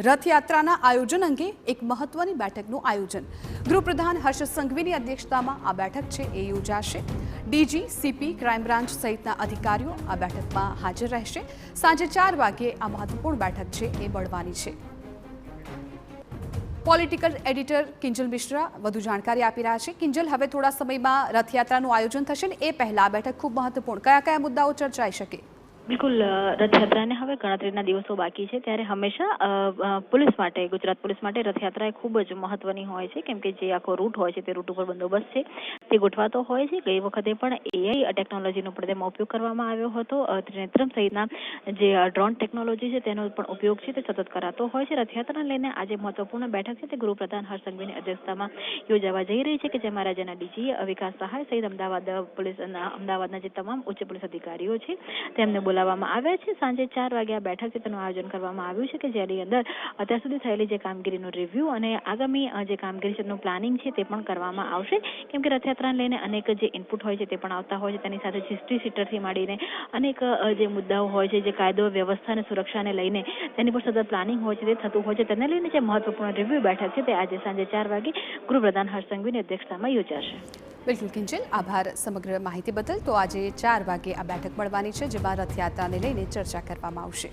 રથયાત્રાના આયોજન અંગે એક મહત્વની બેઠકનું આયોજન ગૃહપ્રધાન હર્ષ સંઘવીની અધ્યક્ષતામાં આ બેઠક છે એ યોજાશે। ડીજી, સીપી, ક્રાઇમ બ્રાન્ચ સહિતના અધિકારીઓ આ બેઠકમાં હાજર રહેશે। સાંજે 4 વાગ્યે આ મહત્વપૂર્ણ બેઠક છે એ મળવાની છે। પોલિટિકલ એડિટર કિંજલ મિશ્રા વધુ જાણકારી આપી રહ્યા છે। કિંજલ, હવે થોડા સમયમાં રથયાત્રાનું આયોજન થશે ને એ પહેલા આ બેઠક ખૂબ મહત્વપૂર્ણ કયા મુદ્દાઓ ચર્ચાઈ શકે? બિલકુલ, રથયાત્રાને હવે ગણતરીના દિવસો બાકી છે ત્યારે હંમેશા પોલીસ માટે, ગુજરાત પોલીસ માટે રથયાત્રા એ ખૂબ જ મહત્વની હોય છે, કેમ કે જે આખો રૂટ હોય છે તે રૂટ ઉપર બંદોબસ્ત છે તે ગોઠવાતો હોય છે। ગઈ વખતે પણ એઆઈ ટેકનોલોજીનો પણ તેમાં ઉપયોગ કરવામાં આવ્યો હતો। ત્રિનેત્રમ સહિતના જે ડ્રોન ટેકનોલોજી છે તેનો પણ ઉપયોગ છે તે સતત કરાતો હોય છે। રથયાત્રાને લઈને આજે મહત્વપૂર્ણ બેઠક છે તે ગૃહપ્રધાન હર્ષ સંઘવીની અધ્યક્ષતામાં યોજાવા જઈ રહી છે, કે જેમાં રાજ્યના ડીજી, વિકાસ સહાય સહિત અમદાવાદના જે તમામ ઉચ્ચ પોલીસ અધિકારીઓ છે તેમને બોલાવવામાં આવ્યા છે। સાંજે 4 વાગે આ બેઠક છે તેનું આયોજન કરવામાં આવ્યું છે, કે જેની અંદર અત્યાર સુધી થયેલી જે કામગીરીનો રિવ્યુ અને આગામી જે કામગીરી છે તેનું પ્લાનિંગ છે તે પણ કરવામાં આવશે, કેમ કે રથયાત્રાને લઈને અનેક જે ઇનપુટ હોય છે તે પણ આવતા હોય છે। તેની સાથે હિસ્ટ્રી સીટરથી માંડીને અનેક જે મુદ્દાઓ હોય છે, જે કાયદો વ્યવસ્થા અને સુરક્ષાને લઈને તેની પર સતત પ્લાનિંગ હોય છે તે થતું હોય છે, તેને લઈને જે મહત્વપૂર્ણ રિવ્યુ બેઠક છે તે આજે સાંજે 4 વાગે ગૃહપ્રધાન હર્ષ સંઘવીની અધ્યક્ષતામાં યોજાશે। બિલકુલ કિંજલ, આભાર સમગ્ર માહિતી બદલ। તો આજે 4 વાગે આ બેઠક મળવાની છે, જેમાં રથયાત્રાને લઈને ચર્ચા કરવામાં આવશે।